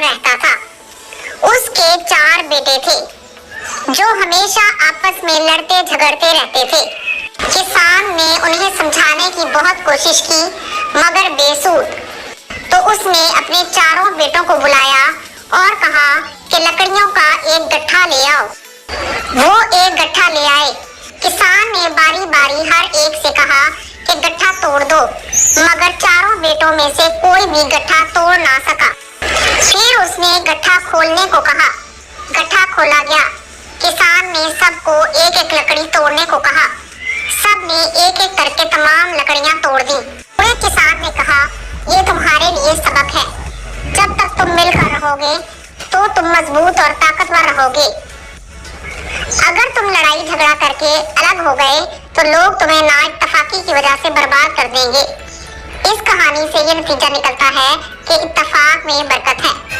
रहता था। उसके 4 बेटे थे जो हमेशा आपस में लड़ते झगड़ते रहते थे। किसान ने उन्हें समझाने की बहुत कोशिश की मगर बेसूर। तो उसने अपने चारों बेटों को बुलाया और कहा कि लकड़ियों का एक गट्ठा ले आओ। वो एक गट्ठा ले आए। किसान ने बारी बारी हर एक से कहा कि गट्ठा तोड़ दो, मगर चारों बेटों में से कोई भी गट्ठा तोड़ ना सका। फिर उसने गट्ठा खोलने को कहा। गट्ठा खोला गया। किसान ने सबको एक एक लकड़ी तोड़ने को कहा। सबने एक एक करके तमाम लकड़ियां तोड़ दी। पूरे किसान ने कहा, ये तुम्हारे लिए सबक है। जब तक तुम मिलकर रहोगे तो तुम मजबूत और ताकतवर रहोगे। अगर तुम लड़ाई झगड़ा करके अलग हो गए तो लोग तुम्हें नाइत्तेफाकी की वजह से बर्बाद कर देंगे। इस कहानी से ये नतीजा निकलता है कि इत्तेफाक में बरकत है।